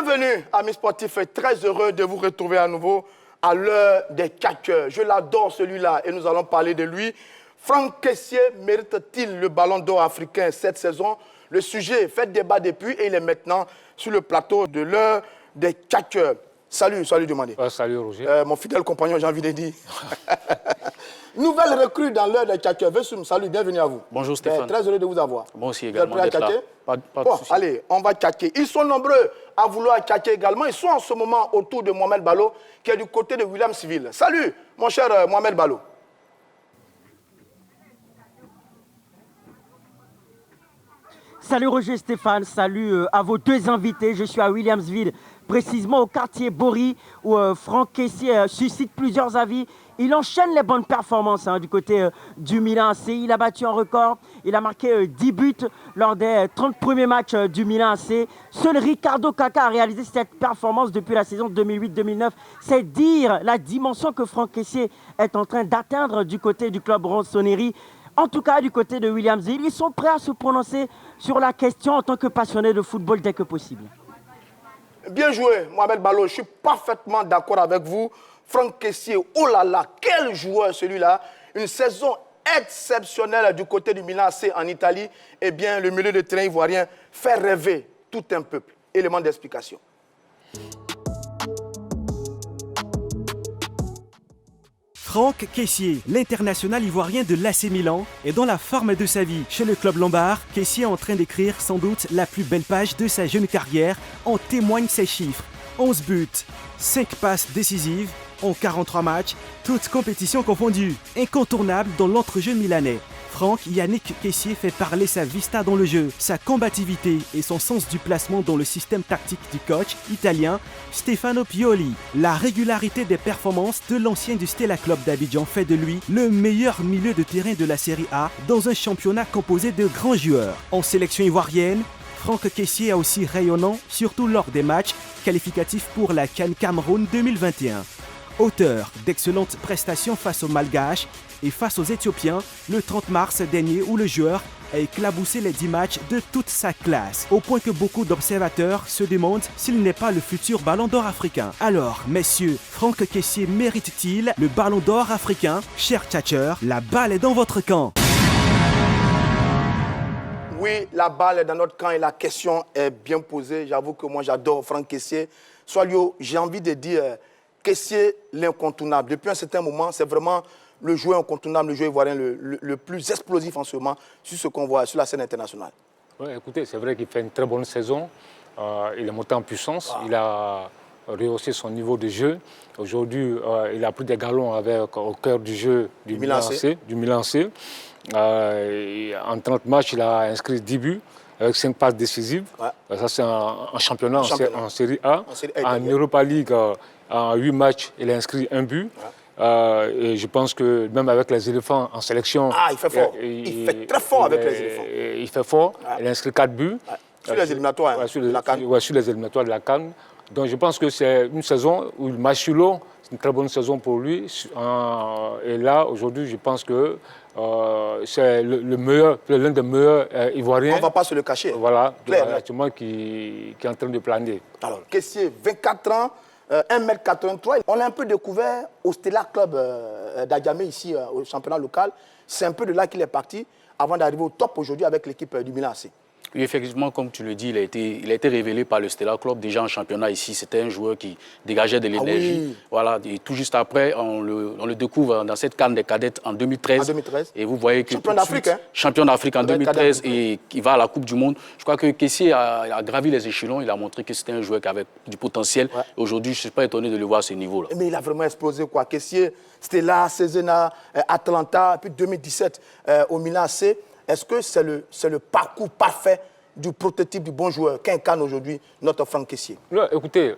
Bienvenue, amis sportifs, très heureux de vous retrouver à nouveau à l'heure des 4 heures. Je l'adore celui-là et nous allons parler de lui. Franck Kessié mérite-t-il le ballon d'or africain cette saison? Le sujet fait débat depuis et il est maintenant sur le plateau de l'heure des 4 heures. Salut Demandé. Salut Roger. Mon fidèle compagnon, j'ai envie de dire. Nouvelle recrue dans l'heure des 4 heures. Vessoum, salut, bienvenue à vous. Bonjour Stéphane. Très heureux de vous avoir. Bon aussi également d'être là. Pas de Bon, souci. allez, on va tchaquer. Ils sont nombreux à vouloir tchaquer également. Ils sont en ce moment autour de Mohamed Ballo, qui est du côté de Williamsville. Salut, mon cher Mohamed Ballo. Salut Roger Stéphane, salut à vos deux invités. Je suis à Williamsville, précisément au quartier Bory, où Franck Kessié suscite plusieurs avis. Il enchaîne les bonnes performances du côté du Milan AC. Il a battu un record. Il a marqué 10 buts lors des 30 premiers matchs du Milan AC. Seul Ricardo Kaka a réalisé cette performance depuis la saison 2008-2009. C'est dire la dimension que Franck Kessié est en train d'atteindre du côté du club Rossoneri. En tout cas, du côté de Williamsville, ils sont prêts à se prononcer sur la question en tant que passionnés de football dès que possible. Bien joué, Mohamed Ballo. Je suis parfaitement d'accord avec vous. Franck Kessié, oh là là, quel joueur celui-là. Une saison exceptionnelle du côté du Milan AC en Italie. Eh bien, le milieu de terrain ivoirien fait rêver tout un peuple. Élément d'explication. Franck Kessié, l'international ivoirien de l'AC Milan, est dans la forme de sa vie. Chez le club lombard, Kessié est en train d'écrire sans doute la plus belle page de sa jeune carrière. En témoignent ses chiffres. 11 buts, 5 passes décisives en 43 matchs, toutes compétitions confondues. Incontournable dans l'entrejeu milanais. Franck Yannick Kessié fait parler sa vista dans le jeu, sa combativité et son sens du placement dans le système tactique du coach italien Stefano Pioli. La régularité des performances de l'ancien du Stella Club d'Abidjan fait de lui le meilleur milieu de terrain de la Série A dans un championnat composé de grands joueurs. En sélection ivoirienne, Franck Kessié est aussi rayonnant, surtout lors des matchs qualificatifs pour la CAN Cameroun 2021. Auteur d'excellentes prestations face aux Malgaches et face aux Éthiopiens le 30 mars dernier où le joueur a éclaboussé les 10 matchs de toute sa classe, au point que beaucoup d'observateurs se demandent s'il n'est pas le futur ballon d'or africain. Alors, messieurs, Franck Kessié mérite-t-il le ballon d'or africain? Chers tchatcheurs, la balle est dans votre camp. Oui, la balle est dans notre camp et la question est bien posée. J'avoue que moi, j'adore Franck Kessié. Soilio, j'ai envie de dire Kessié, l'incontournable. Depuis un certain moment, c'est vraiment le joueur incontournable, le joueur ivoirien le plus explosif en ce moment sur ce qu'on voit sur la scène internationale. Ouais, écoutez, c'est vrai qu'il fait une très bonne saison. Il est monté en puissance. Il a rehaussé son niveau de jeu. Aujourd'hui, il a pris des galons au cœur du jeu du Milan AC. En 30 matchs, il a inscrit 10 buts avec 5 passes décisives. Ouais. Ça, c'est en championnat, en Série A. En Europa League, en 8 matchs, il a inscrit 1 but. Ouais. Et je pense que même avec les éléphants en sélection... il fait fort. Il fait très fort avec les éléphants. Il fait fort. Ouais. Il a inscrit 4 buts. Ouais. Sur les éliminatoires de la CAN. Sur les éliminatoires de la CAN. Donc je pense que c'est une saison où il marche sur l'eau. C'est une très bonne saison pour lui. Et là, aujourd'hui, je pense que c'est l'un des meilleurs Ivoiriens. On ne va pas se le cacher. Voilà, actuellement qui est en train de planer. Alors, Kessié, 24 ans, 1m83. On l'a un peu découvert au Stella Club d'Adjamé, ici, au championnat local. C'est un peu de là qu'il est parti avant d'arriver au top aujourd'hui avec l'équipe du Milan AC. Oui, effectivement, comme tu le dis, il a été révélé par le Stella Club. Déjà en championnat ici, c'était un joueur qui dégageait de l'énergie. Oui. Voilà, et tout juste après, on le découvre dans cette CAN des cadettes en 2013. En 2013. Et vous voyez que champion d'Afrique, champion d'Afrique en 2013 et qui va à la Coupe du Monde. Je crois que Kessié a gravi les échelons. Il a montré que c'était un joueur qui avait du potentiel. Ouais. Aujourd'hui, je ne suis pas étonné de le voir à ce niveau-là. Mais il a vraiment explosé, quoi. Kessié, Stella, Cesena, Atlanta, puis 2017 au Milan AC. Est-ce que c'est le parcours parfait du prototype du bon joueur qu'incarne aujourd'hui notre Franck Kessié? Écoutez,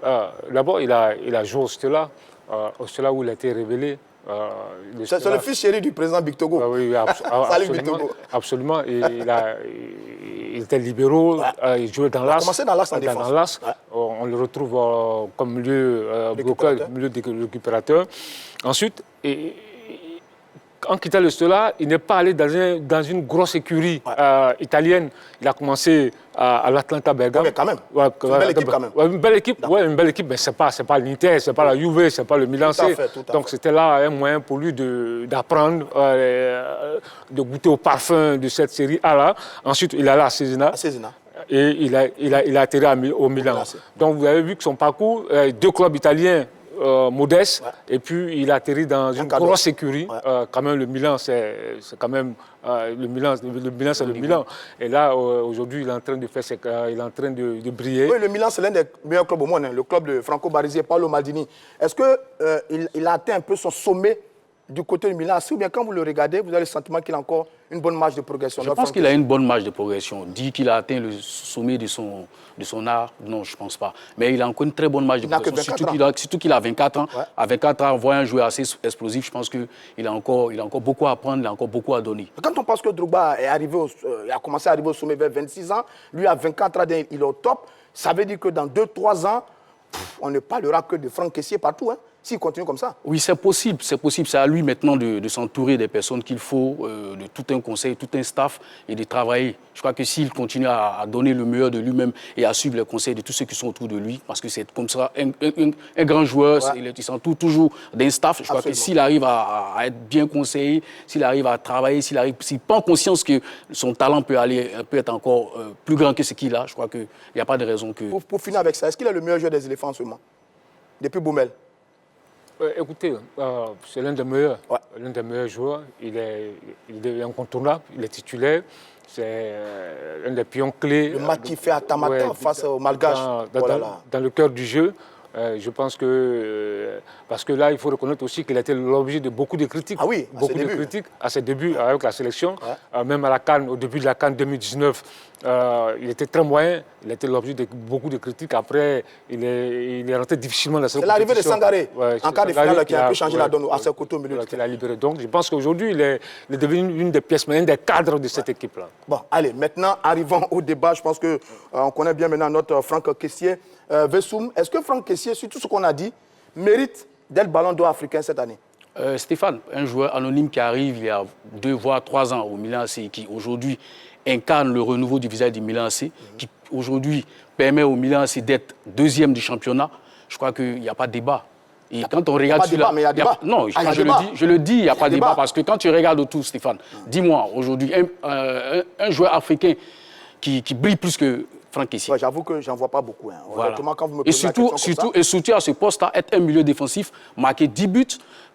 d'abord, il a joué au Stella où il a été révélé. C'est le fils chéri du président Bictogo. Oui, Salut Bictogo. Absolument. Il était libéraux, il jouait dans l'As. Il a commencé dans l'As en défense. On le retrouve comme milieu de récupérateur. Ensuite, en quittant le Steaua, il n'est pas allé dans une grosse écurie italienne. Il a commencé à l'Atlanta Bergame. Mais quand même. C'est une belle équipe quand même. Une belle équipe, une belle équipe, mais ce n'est pas l'Inter, ce n'est pas la Juve, ce n'est pas le Milan. Donc c'était là un moyen pour lui d'apprendre, de goûter au parfum de cette série A-là. Ensuite, il est allé à Cesena. Et il a atterri au Milan. Donc vous avez vu que son parcours, 2 clubs italiens modestes, et puis il a atterri dans une grosse écurie. Quand même, le Milan, c'est quand même le Milan, c'est le Milan. Et là, aujourd'hui, il est en train de faire, il est en train de briller. Oui, le Milan, c'est l'un des meilleurs clubs au monde, le club de Franco Baresi et Paolo Maldini. Est-ce qu'il a atteint un peu son sommet du côté du Milan, ou bien quand vous le regardez, vous avez le sentiment qu'il a encore une bonne marge de progression? Je pense qu'il a une bonne marge de progression. Dire qu'il a atteint le sommet de son art, non, je ne pense pas. Mais il a encore une très bonne marge de progression, surtout qu'il a 24 ans. À 24 ans, voir un joueur assez explosif, je pense qu'il a encore beaucoup à apprendre, il a encore beaucoup à donner. Quand on pense que Drogba a commencé à arriver au sommet vers 26 ans, lui à 24 ans, il est au top, ça veut dire que dans 2-3 ans, on ne parlera que de Franck Kessié partout, hein, s'il continue comme ça. Oui, c'est possible. C'est à lui maintenant de s'entourer des personnes qu'il faut, de tout un conseil, tout un staff, et de travailler. Je crois que s'il continue à donner le meilleur de lui-même et à suivre les conseils de tous ceux qui sont autour de lui, parce que c'est comme ça, un grand joueur, il s'entoure toujours d'un staff. Je crois que s'il arrive à être bien conseillé, s'il arrive à travailler, s'il prend conscience que son talent peut être encore plus grand que ce qu'il a, je crois qu'il n'y a pas de raison que... Pour finir avec ça, est-ce qu'il est le meilleur joueur des éléphants en ce moment, depuis Boumel? Écoutez, c'est l'un des meilleurs. L'un des meilleurs joueurs. Il est incontournable, il est titulaire. C'est un des pions clés. Le match qu'il fait à Tamata face aux Malgaches. Dans le cœur du jeu. Je pense que... parce que là, il faut reconnaître aussi qu'il a été l'objet de beaucoup de critiques. Ah oui, beaucoup de critiques à ses débuts avec la sélection. Même à la CAN, au début de la CAN 2019, il était très moyen. Il a été l'objet de beaucoup de critiques. Après, il est rentré difficilement dans cette compétition. C'est l'arrivée de Sangaré, en quart de finale, qui a un peu changé la donne à ses côtés au milieu. Il a libéré. Donc, je pense qu'aujourd'hui, il est devenu une des pièces, un des cadres de cette équipe-là. Bon, allez, maintenant, arrivons au débat. Je pense qu'on connaît bien maintenant notre Franck Kessié. Vessoum, est-ce que Franck Kessié, sur tout ce qu'on a dit, mérite d'être ballon d'or africain cette année? Stéphane, un joueur anonyme qui arrive il y a 2 voire 3 ans au Milan AC, qui aujourd'hui incarne le renouveau du visage du Milan AC, qui aujourd'hui permet au Milan AC d'être 2e du championnat, je crois qu'il n'y a pas de débat. Et quand on regarde... Il y a débat. Non, je le dis, il n'y a pas de débat, parce que quand tu regardes autour, Stéphane, dis-moi, aujourd'hui, un joueur africain qui brille plus que Franck Kessié. J'avoue que j'en vois pas beaucoup. Hein. Voilà. Quand vous me posez la question surtout à ce poste-là, être un milieu défensif, marquer 10 buts,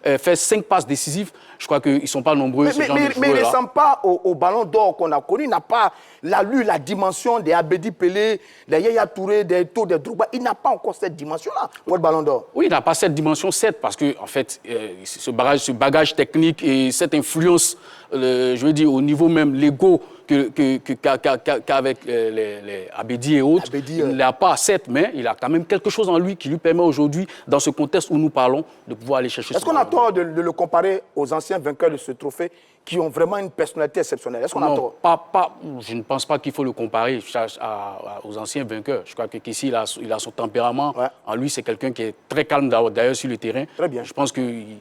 faire 5 passes décisives, je crois qu'ils ne sont pas nombreux. Mais il ne ressemble pas au ballon d'or qu'on a connu. Il n'a pas la dimension des Abedi Pelé, des Yaya Touré, des Eto'o, des Drogba. Il n'a pas encore cette dimension-là pour le ballon d'or. Oui, il n'a pas cette dimension, certes, parce que, en fait, ce bagage technique et cette influence, je veux dire, au niveau même l'ego qu'avec les Abedi et autres, il ne l'a pas, certes, mais il a quand même quelque chose en lui qui lui permet aujourd'hui, dans ce contexte où nous parlons, de pouvoir aller chercher. Est-ce qu'on a tort de le comparer aux anciens vainqueurs de ce trophée qui ont vraiment une personnalité exceptionnelle? Est-ce qu'on a tort? Je ne pense pas qu'il faut le comparer aux anciens vainqueurs. Je crois que Kessié, il a son tempérament. En lui, c'est quelqu'un qui est très calme d'ailleurs sur le terrain. Très bien. Je pense qu'il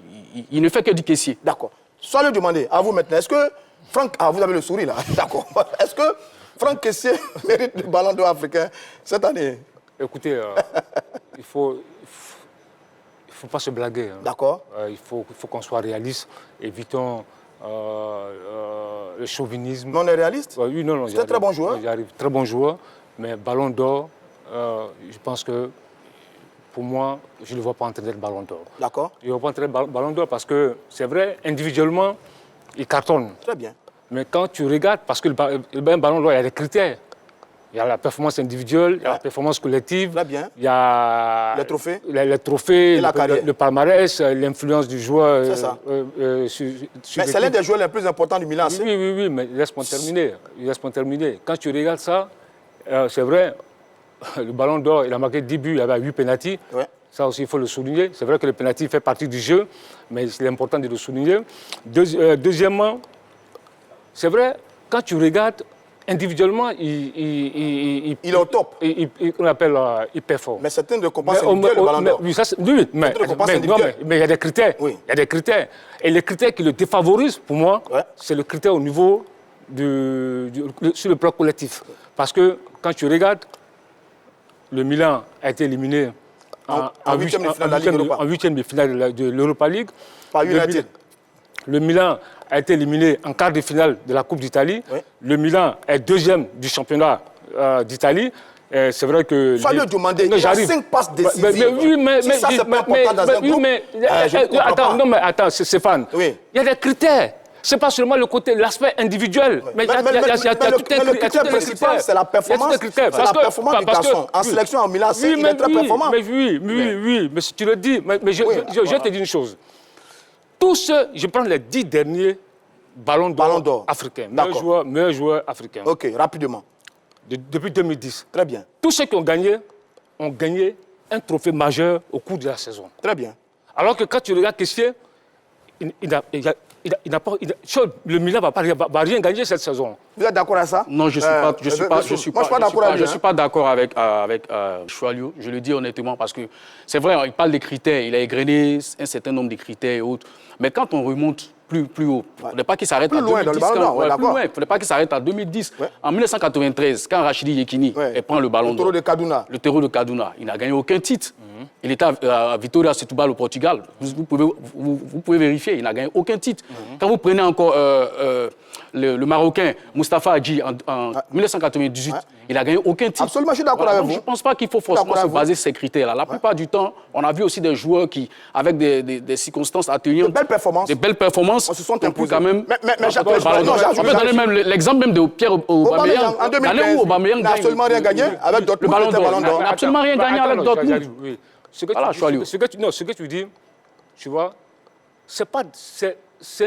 ne fait que du Kessié. D'accord. Soit le demander, à vous maintenant, est-ce que Franck... Ah, vous avez le sourire là, d'accord. Est-ce que Franck Kessié mérite le ballon d'or africain cette année? Écoutez, il ne faut pas se blaguer. Hein. D'accord. Il faut qu'on soit réaliste. Évitons le chauvinisme. Non, on est réaliste? Oui, non. C'est un très bon joueur. J'arrive, très bon joueur. Mais ballon d'or, je pense que pour moi, je ne le vois pas entraîner le ballon d'or. D'accord. Je ne le vois pas entraîner le ballon d'or parce que c'est vrai, individuellement, il cartonne. Très bien. Mais quand tu regardes, parce que le ballon d'or, il y a des critères. Il y a la performance individuelle, il y a la performance collective. Très bien. Il y a les trophées. Les trophées, la carrière. Le palmarès, l'influence du joueur. C'est ça. Mais c'est l'un des joueurs les plus importants du Milan. Oui, mais laisse-moi terminer. Quand tu regardes ça, c'est vrai, le ballon d'or, il a marqué 10 buts, il avait 8 pénaltys. Ouais. Ça aussi, il faut le souligner. C'est vrai que le pénalty fait partie du jeu, mais c'est important de le souligner. Deuxièmement, c'est vrai, quand tu regardes individuellement, Il est au top. On appelle, il performe. Mais certains ne compensent individuel le ballon d'or. Oui, mais il y a des critères. Oui. Il y a des critères. Et les critères qui le défavorisent, pour moi, Ouais. c'est le critère au niveau sur le plan collectif. Parce que quand tu regardes, le Milan a été éliminé en huitième de finale de la Ligue Europa. en huitième de finale de l'Europa League. Par United. Le Milan a été éliminé en quart de finale de la Coupe d'Italie. Oui. Le Milan est deuxième du championnat d'Italie. C'est vrai que... Fallait demander, il y a 5 passes décisives. Si ça, c'est pas important dans un groupe, je ne comprends pas. Non, mais attends, Stéphane. Oui. Il y a des critères. Ce n'est pas seulement l'aspect individuel. Mais il y a tout le critère principal, c'est la performance. C'est la performance du garçon. En sélection, en Milan, il est très performant. Mais si tu le dis, je te dis une chose. Tous ceux, je prends les 10 derniers ballons d'or africains, meilleurs joueurs africains. Ok, rapidement. Depuis 2010. Très bien. Tous ceux qui ont gagné un trophée majeur au cours de la saison. Très bien. Alors que quand tu regardes Kessié, le Milan va rien gagner cette saison. Vous êtes d'accord avec ça? Non, je suis pas d'accord avec Choualio. Je le dis honnêtement parce que c'est vrai, il parle des critères, il a égrené un certain nombre de critères et autres. Mais quand on remonte plus haut, il ne faudrait pas qu'il s'arrête à 2010. Il ne faudrait pas qu'il s'arrête à 2010. Ouais. En 1993, quand Rachidi Yekini prend le ballon d'or, le Taureau de Kaduna, il n'a gagné aucun titre. Il était à Vitória Setúbal au Portugal. Vous pouvez vérifier, il n'a gagné aucun titre. Quand vous prenez encore le Marocain Moustapha Hadji en 1998, il n'a gagné aucun titre. Absolument, je suis d'accord avec vous. Je ne pense pas qu'il faut forcément se baser sur ces critères-là. La plupart du temps, on a vu aussi des joueurs qui, avec des circonstances atténuantes, des belles performances, on se sont imposés. Quand même. Mais on peut donner même l'exemple même de Pierre Aubameyang. En 2015, il n'a absolument rien gagné avec Dortmund. Il n'a absolument rien gagné avec Dortmund. Ce que tu dis, tu vois, c'est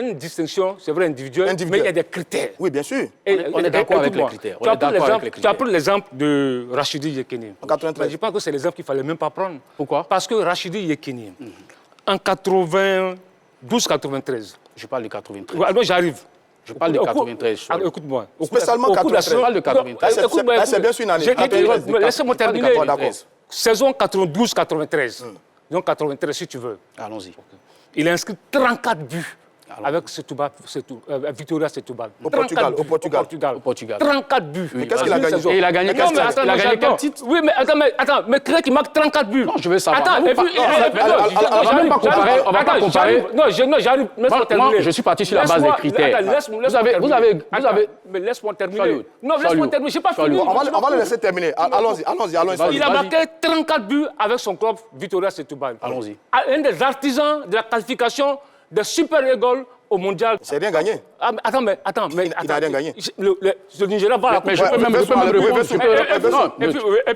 une distinction, c'est vrai, individuelle, mais il y a des critères. Oui, bien sûr. On est d'accord avec les critères. Tu as pris l'exemple de Rachidi Yekini. En 93. Je pense que c'est l'exemple qu'il ne fallait même pas prendre. Pourquoi? Parce que Rachidi Yekini, en 92-93. Je parle de 93. Alors j'arrive. Je parle de 93. Écoute-moi. Spécialement 93. Je parle de 93. C'est bien sûr une année. Laissez-moi terminer. Saison 92-93. Donc 93 si tu veux. Allons-y. Il a inscrit 34 buts. Avec Vitória Setúbal. Au Portugal. 34 buts. Mais qu'est-ce qu'il a gagné? Et il a gagné quel titre? Oui, mais attends, mais quelqu'un qui marque 34 buts. Non, je veux savoir. Attends, et puis... On va pas comparer. Non, j'arrive. Moi, je suis parti sur la base des critères. Mais laisse-moi terminer. Non, laisse-moi terminer. Je n'ai pas fini. On va le laisser terminer. Allons-y. Il a marqué 34 buts avec son club Vitória Setúbal. Allons-y. Un des artisans de la qualification des Super Eagles au mondial. C'est rien gagné. Attends. Il n'a rien gagné. Le Nigeria va la coupe. Mais je peux même répondre.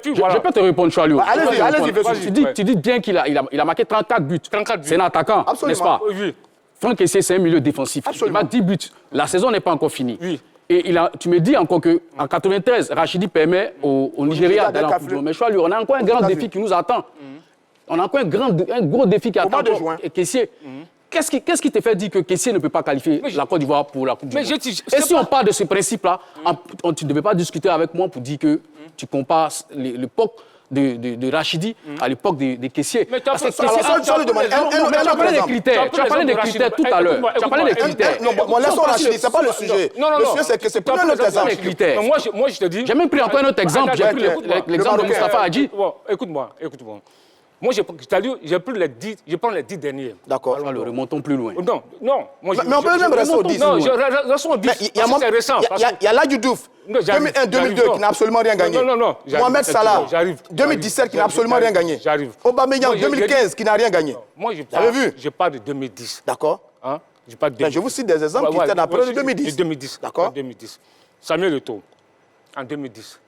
Je peux te répondre, Choualio. Allez-y. Tu dis bien qu'il a marqué 34 buts. C'est un attaquant, n'est-ce pas? Oui. Franck Kessié, c'est un milieu défensif. Il marque 10 buts. La saison n'est pas encore finie. Oui. Et tu me dis encore qu'en 93, Rachidi permet au Nigeria d'aller en Coupe du Monde. Mais Choualio, on a encore un grand défi qui nous attend. On a encore un gros défi qui attend Kessié. Qu'est-ce qui te fait dire que Kessié ne peut pas qualifier la Côte d'Ivoire pour la Coupe du Monde? Et si on part de ce principe-là, tu ne devais pas discuter avec moi pour dire que tu compares l'époque de Rachidi à l'époque de Kessié. Mais tu as parlé des critères. Tu as parlé des critères tout à l'heure. Tu as parlé des critères. Non, laissons Rachidi, ce n'est pas le sujet. Le sujet, c'est que c'est pas un autre exemple. Moi, je te dis... J'ai même pris encore un autre exemple. J'ai pris l'exemple de Moustapha Hadji. Écoute-moi. Moi, je prends les 10 derniers. D'accord. Alors, remontons plus loin. Non. Mais on peut même rester aux 10. Non, restons aux 10. C'est récent. Il y a Ladji Diouf, 2001-2002, qui n'a absolument rien gagné. Non. Mohamed Salah, 2017, qui n'a absolument rien gagné. Aubameyang, 2015, qui n'a rien gagné. Moi, je parle de 2010. D'accord. Je vous cite des exemples qui étaient après 2010. 2010. D'accord. 2010. Samuel Eto'o, en 2010.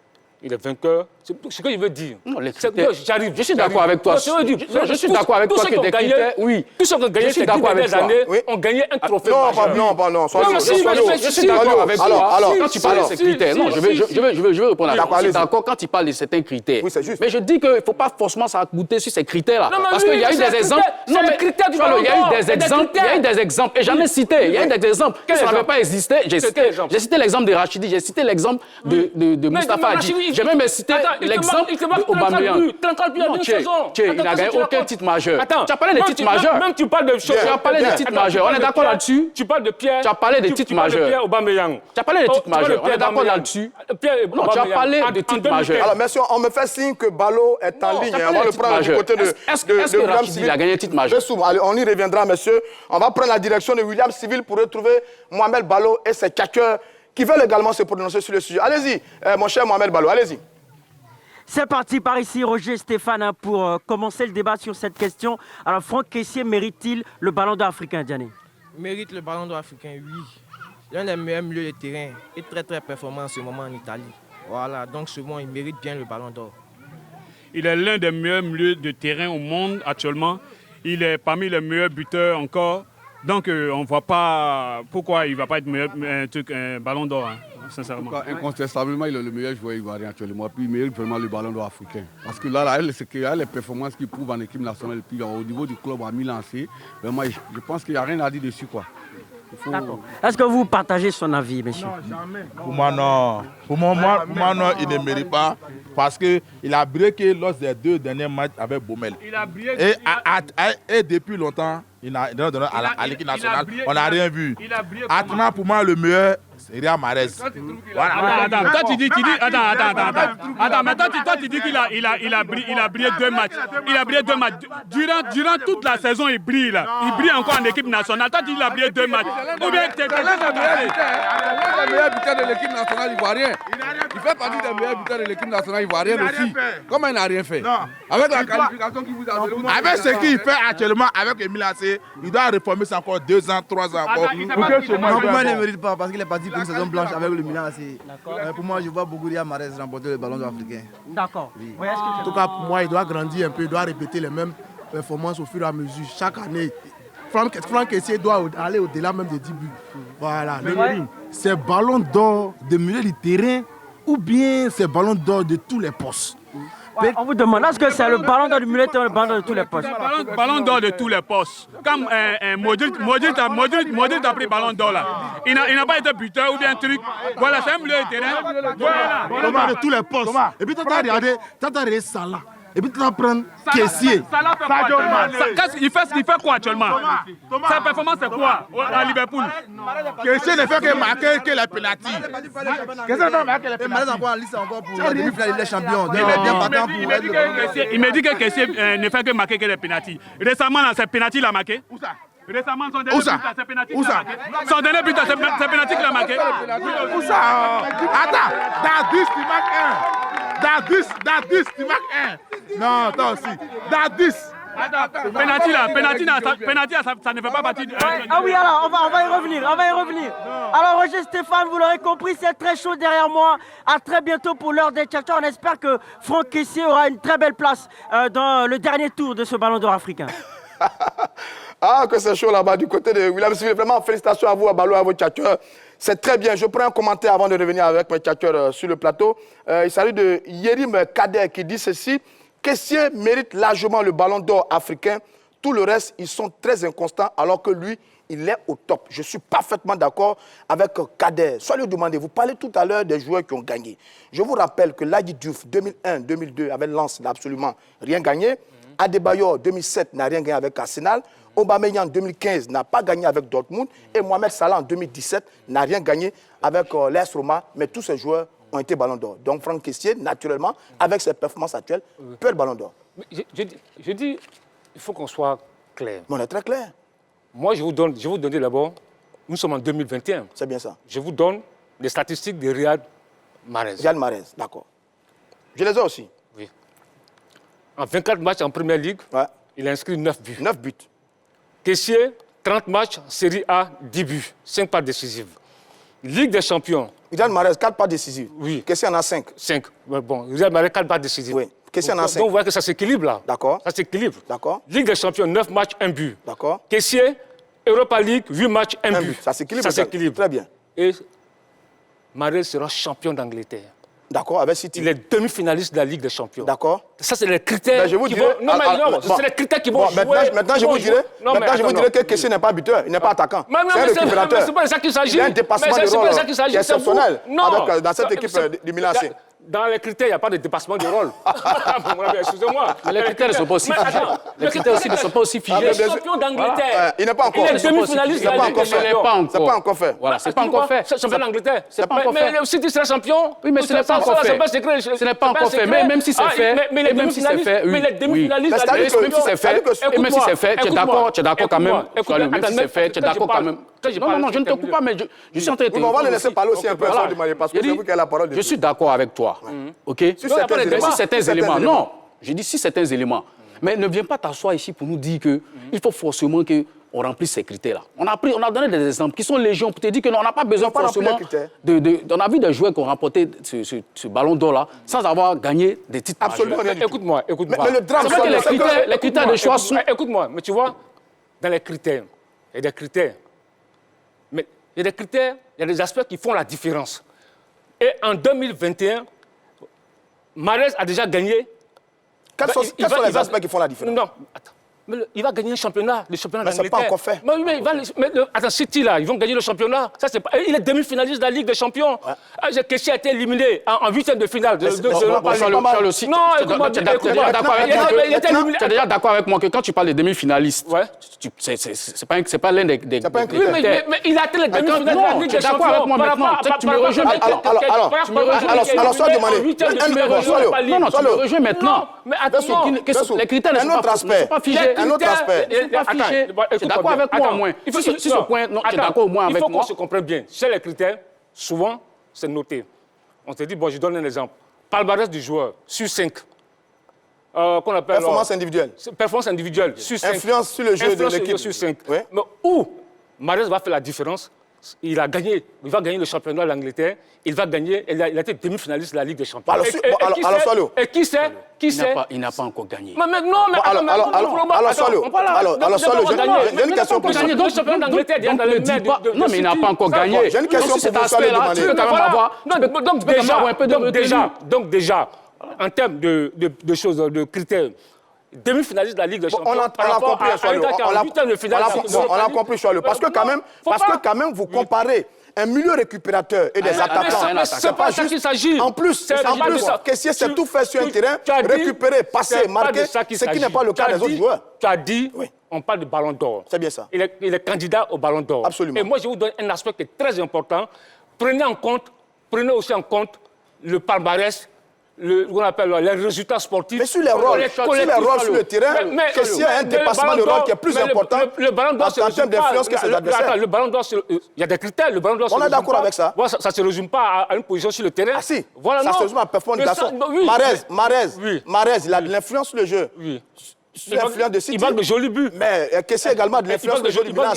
il est vainqueur. C'est ce que je veux dire. Non, les C'est critères, que j'arrive. je suis d'accord avec toi. Je suis d'accord avec toi que des critères, oui. Tous ceux qui ont gagné ces 10 dernières années ont gagné un trophée majeur. Non, je suis d'accord avec toi. Alors, quand tu parles de ces critères, non, je vais répondre à ça. Je suis d'accord quand tu parles de certains critères. Oui, c'est juste. Mais je dis qu'il ne faut pas forcément s'arc-bouter sur ces critères-là. Parce qu'il y a eu des exemples. Non, mais il y a eu des exemples. Et j'en ai cité. Il y a eu des exemples. Que ça n'avait pas existé. J'ai cité l'exemple de Rachidi, j'ai cité l'exemple de Moustapha Hadji. J'ai même cité l'exemple d'Aubameyang. Il n'a gagné aucun titre majeur. Tu as parlé des titres majeurs. Même tu parles de choses. Tu as parlé des titres majeurs. On est d'accord là-dessus. Tu parles de Pierre. Tu as parlé des titres majeurs. Pierre Aubameyang. Tu as parlé des titres majeurs. On est d'accord là-dessus. Non, tu as parlé des titres majeurs. Alors, monsieur, on me fait signe que Ballot est en ligne. On va le prendre du côté de William Civil. Il a gagné un titre majeur. Allez, on y reviendra, monsieur. On va prendre la direction de William Civil pour retrouver Mohamed Ballot et ses caqueurs qui veulent également se prononcer sur le sujet. Allez-y, mon cher Mohamed Ballot, allez-y. C'est parti par ici, Roger Stéphane, pour commencer le débat sur cette question. Alors, Franck Kessié mérite-t-il le ballon d'or africain, Diané? Mérite le ballon d'or africain, oui. L'un des meilleurs milieux de terrain et très performant en ce moment en Italie. Voilà, donc souvent il mérite bien le ballon d'or. Il est l'un des meilleurs milieux de terrain au monde actuellement. Il est parmi les meilleurs buteurs encore. Donc on ne voit pas pourquoi il ne va pas être meilleur, un ballon d'or, hein, sincèrement. Incontestablement, il est le meilleur joueur ivoirien actuellement. Puis il mérite vraiment le ballon d'or africain. Parce que là c'est qu'il y a les performances qu'il prouve en équipe nationale. Puis au niveau du club à Milan, vraiment, je pense qu'il n'y a rien à dire dessus, quoi. D'accord. Est-ce que vous partagez son avis, monsieur? Non, jamais. Pour moi, non. Pour moi, non, il ne mérite pas. Parce qu'il a brillé lors des 2 derniers matchs avec Baumel. Il a brillé. Et depuis longtemps, à l'équipe nationale, on n'a rien vu. Maintenant, pour moi, le meilleur, c'est Riyad Mahrez. Voilà. Attends, toi tu dis, attends, mais toi tu dis qu'il a brillé 2 matchs. Il a brillé 2 matchs. Durant toute la saison, il brille là. Il brille encore en équipe nationale. Toi tu dis qu'il a brillé 2 matchs. Ou bien tu es l'un des meilleurs buteurs de l'équipe nationale ivoirienne. Il fait partie des meilleurs buteurs de l'équipe nationale ivoirienne aussi. Comment il n'a rien fait? Avec la qualification qu'il vous a donnée. Avec ce qu'il fait actuellement avec Emile Assé, il doit réformer ça encore 2 ans, 3 ans encore. Pour moi, il ne mérite pas parce qu'il est parti pour une saison blanche avec le Milan AC. Pour moi, je vois beaucoup Riyad Mahrez remporter le ballon d'or africain. D'accord. Oui. En tout cas, pour moi, il doit grandir un peu, il doit répéter les mêmes performances au fur et à mesure. Chaque année, Franck Kessié doit aller au-delà même des 10 buts. Voilà. C'est ballon d'or de milieu du terrain ou bien c'est ballon d'or de tous les postes. Ouais, on vous demande, est-ce que c'est le ballon d'or du milieu ou le ballon d'or de tous les postes? Ballon d'or de tous les postes. Comme Modric a pris ballon d'or là. Il n'a pas été buteur ou bien un truc. Voilà, c'est un milieu de terrain. Voilà. Ballon d'or de tous les postes. Et puis tu as regardé Salah. Et puis tu vas prendre Kessié. Il fait quoi actuellement? Sa performance c'est quoi à Liverpool? Kessié ne fait que marquer que les pénaltys. Kessié n'a marqué les pénaltys. Encore en liste encore pour la demi-finale des champions. Il est bien partant pour être. Il me dit que Kessié ne fait que marquer que les pénaltys. Récemment, ces pénaltys il a marqué. Où ça? Récemment, son dernier but, c'est pénalty qu'il a marqué. Son dernier but, c'est pénalty qu'il a marqué. Où ça? Attends, dans 10, tu marques 1. Dans 10, tu marques 1. Non, toi aussi. Dans 10. Pénalty là, pénalty, ça ne fait pas partie du... Ah oui, alors, on va y revenir. Alors, Roger Stéphane, vous l'aurez compris, c'est très chaud derrière moi. À très bientôt pour l'heure des tchatchers. On espère que Franck Kessié aura une très belle place dans le dernier tour de ce ballon d'or africain. Ah, que c'est chaud là-bas du côté de William Civil. Vraiment, félicitations à vous, à Ballot, à vos tchatcheurs. C'est très bien. Je prends un commentaire avant de revenir avec mes tchatcheurs sur le plateau. Il s'agit de Yérim Kader qui dit ceci. Kessié mérite largement le ballon d'or africain. Tout le reste, ils sont très inconstants alors que lui, il est au top. Je suis parfaitement d'accord avec Kader. Soit lui demander, vous parlez tout à l'heure des joueurs qui ont gagné. Je vous rappelle que Ladji Diouf, 2001-2002, avec Lens, n'a absolument rien gagné. Adebayor, 2007, n'a rien gagné avec Arsenal. Aubameyang, 2015, n'a pas gagné avec Dortmund. Et Mohamed Salah, en 2017, n'a rien gagné avec l'AS Roma. Mais tous ces joueurs ont été ballon d'or. Donc Franck Kessié, naturellement, avec ses performances actuelles, peut être ballon d'or. Je dis, il faut qu'on soit clair. Mais on est très clair. Moi, je vous donne d'abord, nous sommes en 2021. C'est bien ça. Je vous donne les statistiques de Riyad Mahrez. Riyad Mahrez, d'accord. Je les ai aussi. Oui. En 24 matchs en Première Ligue, il a inscrit 9 buts. 9 buts. Kessié, 30 matchs, Série A, 10 buts, 5 passes décisives. Ligue des Champions, Riyad Mahrez, 4 passes décisives. Oui. Kessié en a 5. 5. Bon, Riyad Mahrez, 4 passes décisives. Oui. Kessié en a 5. Donc, vous voyez que ça s'équilibre là. D'accord. Ça s'équilibre. D'accord. Ligue des champions, 9 matchs, 1 but. D'accord. Kessié, Europa League, 8 matchs, 1 but. Ça s'équilibre. Ça s'équilibre. Très bien. Et Mahrez sera champion d'Angleterre. D'accord, avec City. Il est demi-finaliste de la Ligue des champions. D'accord. Ça, c'est les critères. Ben, je vous qui dirai. vont... Non, mais non, c'est les critères qui vont jouer. Maintenant, je vous dirai que Kessié n'est pas buteur, il n'est pas attaquant. C'est un récupérateur. C'est pas de ça qu'il s'agit. Il y a un dépassement de rôle exceptionnel dans cette équipe du Milan AC. Dans les critères, il n'y a pas de dépassement de rôle. Excusez-moi. Les critères ne sont pas aussi figés. Les critères aussi ne sont pas aussi figés. Il est champion d'Angleterre. Il n'est pas encore. Il est demi-finaliste de la Ligue des champions. C'est pas encore fait. Voilà, c'est pas encore fait. C'est champion d'Angleterre. C'est pas encore fait. Mais City sera champion. Oui, mais ce n'est pas encore fait. Ce n'est pas encore fait. Mais même si c'est fait, mais il est demi-finaliste. Mais il est demi-finaliste de la Ligue des champions. Même si c'est fait, et même si c'est fait, tu es d'accord quand même. Même si c'est fait, tu es d'accord quand même. Non, je ne te coupe pas, mais je suis en train de te dire. On va le laisser parler aussi un peu sur du Mali, parce que c'est vous qui avez la parole. Je suis d'accord avec toi. OK? Si certains éléments. Non, j'ai dit si certains éléments. Mais ne viens pas t'asseoir ici pour nous dire qu'il faut forcément qu'on remplisse ces critères-là. On a donné des exemples qui sont légion pour te dire que non, on n'a pas besoin forcément on a vu des joueurs qui ont remporté ce ballon d'or-là sans avoir gagné des titres. Absolument rien. Écoute-moi. Mais le drame, c'est que les critères de choix sont... Écoute-moi, mais tu vois, dans les critères, il y a des critères. Mais il y a des critères, il y a des aspects qui font la différence. Et en 2021, Mahrez a déjà gagné. Quels sont les aspects qui font la différence? Non, attends. Mais il va gagner le championnat d'Angleterre. Mais ce n'est pas encore fait. Attends, City, là, ils vont gagner le championnat. Ça, il est demi-finaliste de la Ligue des champions. Kessié a été éliminé en huitième de finale. Non, tu es déjà d'accord avec moi que quand tu parles de demi-finalistes, c'est pas l'un des... Mais il a été le demi-finaliste de la Ligue des champions. Tu es d'accord avec moi maintenant. Tu me rejoins maintenant. Alors, sois demandé. Non, tu me rejoins maintenant. Mais attends, les critères ne sont pas figés. Un autre aspect. Tu es d'accord avec moi au moins. Si ce point, tu es d'accord au moins avec moi. Il faut qu'on se comprenne bien. Chez les critères, souvent, c'est noté. On se dit, bon, je donne un exemple. Palmarès du joueur, sur 5. Qu'on appelle... Performance individuelle. Performance individuelle, sur 5. Influence sur le jeu de l'équipe. Sur 5. Oui. Mais où Mahrez va faire la différence? Il va gagner le championnat de l'Angleterre, il va gagner, il a été demi-finaliste de la Ligue des champions. Et qui sait? Il n'a pas encore gagné. Mais non, mais alors, Solio, j'ai une question pour vous. Non, mais il n'a pas encore gagné. J'ai une question pour vous, Solio, tu peux quand même avoir... Donc déjà, en termes de choses, de critères, demi-finaliste de la Ligue des champions. On a compris, Solio. Parce que quand même, vous comparez un milieu récupérateur et des attaquants. C'est pas ça qu'il s'agit. En plus, Kessié s'est tout fait sur un terrain, récupérer, passer, marquer, ce qui n'est pas le cas des autres joueurs. Tu as dit, on parle de ballon d'or. C'est bien ça. Il est candidat au ballon d'or. Absolument. Et moi, je vous donne un aspect qui est très important. Prenez aussi en compte le palmarès, qu'on appelle les résultats sportifs. Mais sur les rôles sur le terrain, Kessié a un dépassement de rôle qui est plus important en termes d'influence que ses adversaires. Le ballon d'or, il y a des critères. Le ballon d'or, on est d'accord avec ça. Ça ne se résume pas à une position sur le terrain. Ah si, ça se résume à performance de garçon. Mahrez, il a de l'influence sur le jeu. Oui. L'influence de City. Il marque de jolis buts. Mais Kessié a également de l'influence sur le jeu du Milan.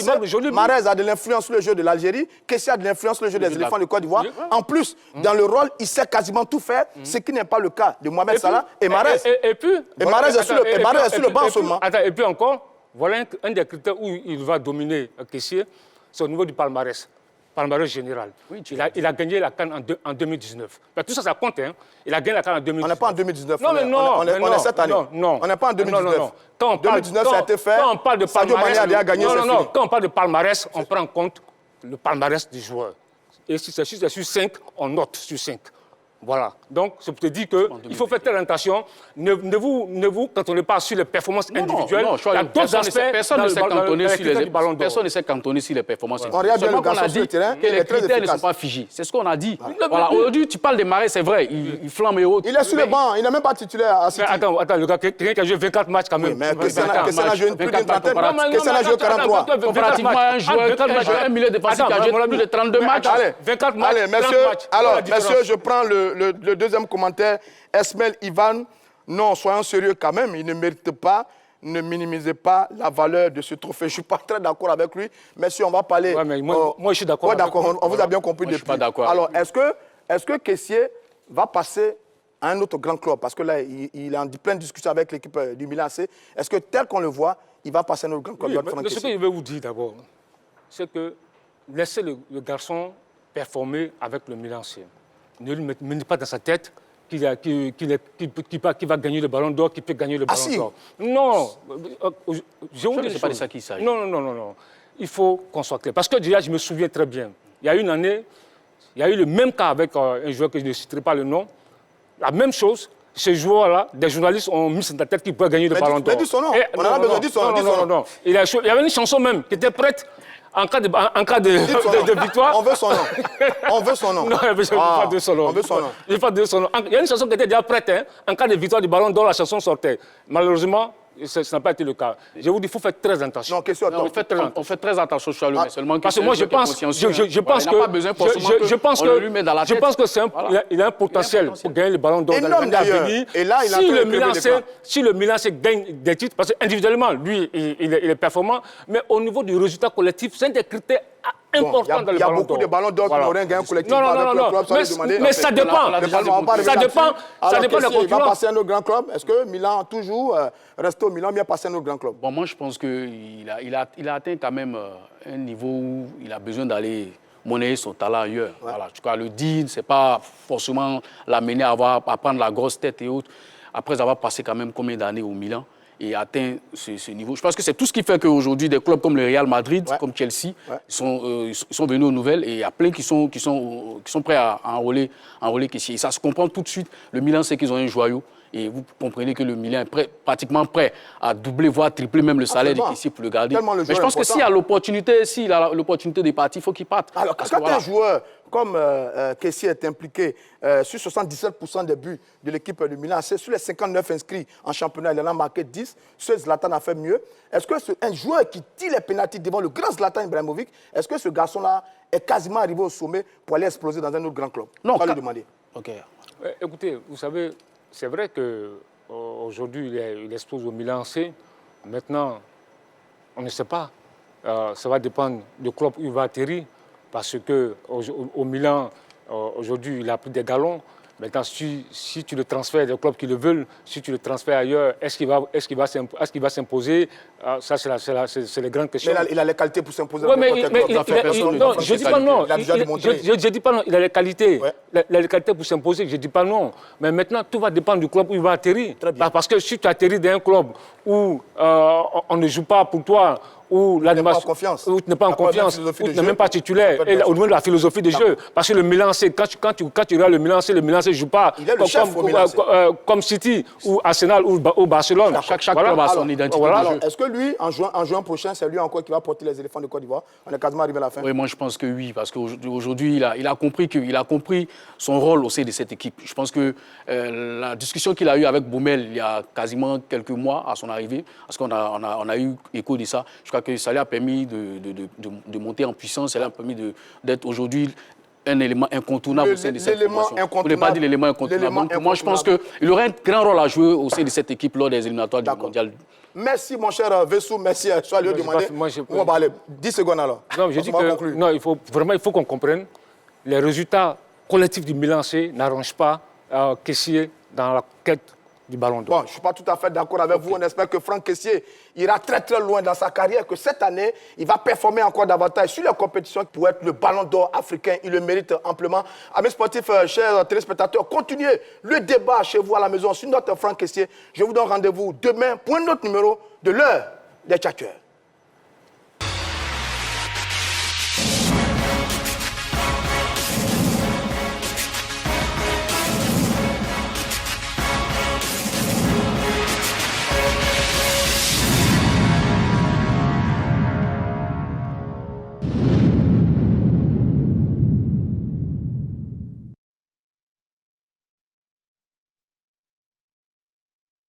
Mahrez a de l'influence sur le jeu de l'Algérie. Kessié a de l'influence sur le jeu des éléphants de Côte d'Ivoire. En plus, dans le rôle, il sait quasiment tout faire, ce qui n'est pas le cas de Mohamed Salah et Mahrez. Et Mahrez est sur le banc seulement. Et puis encore, voilà un des critères où il va dominer Kessié, c'est au niveau du palmarès. Palmarès général. Oui, il a gagné la CAN en 2019. Mais tout ça, ça compte. Hein. Il a gagné la CAN en 2019. On n'est pas en 2019. On est cette année. Non. On n'est pas en 2019. Non. 2019, ça a été fait. Quand on parle de Sadio Mané a déjà gagné. Quand on parle de palmarès, on prend en compte le palmarès du joueur. Et si c'est sur 5, on note sur 5. Voilà. Donc, c'est pour te dire qu'il faut faire très attention. Ne vous cantonnez pas sur les performances individuelles. Il y a d'autres aspects. Personne ne s'est cantonné sur les performances individuelles. Seulement qu'on a dit que les critères ne sont pas figés. C'est ce qu'on a dit. Voilà. Aujourd'hui, tu parles de Mahrez, c'est vrai. Il flamme et autres. Il est sur le banc. Il n'est même pas titulaire à City. Attends, le gars, quelqu'un qui a joué 24 matchs quand même. Mais Kessié a joué plus d'une trentaine. Kessié a joué 43. Comparativement à un milieu défensif qui a joué plus de 32 matchs. Allez, 24 matchs. Allez, messieurs, je prends le deuxième commentaire. Esmaël Ivan, non, soyons sérieux quand même, il ne mérite pas ne minimisez pas la valeur de ce trophée. Je ne suis pas très d'accord avec lui, mais si on va parler... Ouais, mais moi, je suis d'accord. Ouais, d'accord, on vous a bien compris moi, depuis. Je suis pas d'accord. Alors, est-ce que Kessié va passer à un autre grand club? Parce que là, il est en pleine discussion avec l'équipe du Milan AC. Est-ce que tel qu'on le voit, il va passer à un autre grand club? Oui, mais ce que je vais vous dire d'abord, c'est que laissez le garçon performer avec le Milan AC. Ne lui mettez pas dans sa tête qu'il va gagner le ballon d'or, qu'il peut gagner le ballon d'or. Non, je ne sais pas de ça qu'il s'agit. Non. Il faut qu'on soit clair. Parce que déjà, je me souviens très bien. Il y a une année, il y a eu le même cas avec un joueur que je ne citerai pas le nom. La même chose, ce joueur-là, des journalistes ont mis sur la tête qu'il pourrait gagner le ballon d'or. Mais dis son nom. On a besoin de son nom. Non. Il y avait une chanson même qui était prête. En cas de victoire... On veut son nom. On veut son nom. Non, je ne veux pas de son nom. On veut son nom. Je veux pas de son nom. Il y a une chanson qui était déjà prête. Hein. En cas de victoire du ballon d'or, la chanson sortait. Malheureusement, ça n'a pas été le cas. Je vous dis, il faut faire très attention. Non, question on fait très attention sur lui, mais seulement parce que moi, je pense que il a un potentiel pour gagner le ballon d'or dans l'année à venir. Et là, si le Milan gagne des titres, parce qu'individuellement, lui, il est performant, mais au niveau du résultat collectif, c'est un des critères important dans le ballon d'or. Il y a beaucoup de ballons d'or qui n'auraient gagné collectivement. Non. Mais ça dépend. Ça dépend de il va passer à un autre grand club. Est-ce que Milan, toujours, rester au Milan, bien passer à un autre grand club? Bon, moi, je pense qu'il a atteint quand même un niveau où il a besoin d'aller monnayer son talent ailleurs. Ouais. Voilà. Tu vois, le deal, ce n'est pas forcément l'amener à prendre la grosse tête et autres. Après avoir passé quand même combien d'années au Milan et atteint ce niveau. Je pense que c'est tout ce qui fait qu'aujourd'hui, des clubs comme le Real Madrid, comme Chelsea, sont venus aux nouvelles et il y a plein qui sont prêts à enrôler Kessié. Et ça se comprend tout de suite. Le Milan sait qu'ils ont un joyau. Et vous comprenez que le Milan est pratiquement prêt à doubler, voire tripler même le salaire de Kessié pour le garder. Mais je pense que s'il a l'opportunité de partir, il faut qu'il parte. Alors, quand un joueur comme Kessié est impliqué sur 77% des buts de l'équipe du Milan, c'est sur les 59 inscrits en championnat, il en a marqué 10. Ce Zlatan a fait mieux. Est-ce que un joueur qui tire les pénaltys devant le grand Zlatan Ibrahimovic, est-ce que ce garçon-là est quasiment arrivé au sommet pour aller exploser dans un autre grand club? Non, on va lui demander. OK. Écoutez, vous savez, c'est vrai qu'aujourd'hui, il explose au Milan AC. Maintenant, on ne sait pas. Ça va dépendre du club où il va atterrir. Parce qu'au Milan, aujourd'hui, il a pris des galons. Maintenant, si tu le transfères des clubs qui le veulent, si tu le transfères ailleurs, est-ce qu'il va s'imposer? Ça, c'est les grandes questions. Mais il a les qualités pour s'imposer. Non, je ne dis pas non. Je dis pas non. Il a les qualités. Ouais. Il a les qualités pour s'imposer. Je ne dis pas non. Mais maintenant, tout va dépendre du club où il va atterrir. Parce que si tu atterris dans un club où on ne joue pas pour toi, où tu n'es pas en confiance, où tu n'es même pas titulaire, et au niveau de la philosophie de jeu. Parce que le Milan, quand tu regardes le Milan ne joue pas comme City ou Arsenal ou Barcelone. Chaque club a son identité de jeu. Est-ce que lui, en juin prochain, c'est lui encore qui va porter les éléphants de Côte d'Ivoire? On est quasiment arrivé à la fin. Oui, moi je pense que oui, parce qu'aujourd'hui, il a compris son rôle au sein de cette équipe. Je pense que la discussion qu'il a eue avec Baumel il y a quasiment quelques mois à son arrivée, parce qu'on a eu écho de ça, je crois que ça lui a permis de monter en puissance, ça lui a permis d'être aujourd'hui un élément incontournable au sein de cette formation. Vous ne pas dire l'élément incontournable. Donc, moi, je pense qu'il aurait un grand rôle à jouer au sein de cette équipe lors des éliminatoires du Mondial. Merci, mon cher Vessou. Merci. Je vais lui demander. On va aller 10 secondes alors. Non, je dis que non, il faut qu'on comprenne. Les résultats collectifs du Milan AC n'arrangent pas Kessié dans la quête du ballon d'or. Bon, je ne suis pas tout à fait d'accord avec vous. On espère que Franck Kessié ira très très loin dans sa carrière, que cette année, il va performer encore davantage sur les compétitions pour être le ballon d'or africain. Il le mérite amplement. Amis sportifs, chers téléspectateurs, continuez le débat chez vous à la maison sur notre Franck Kessié. Je vous donne rendez-vous demain pour un autre numéro de l'heure des tchatcheurs.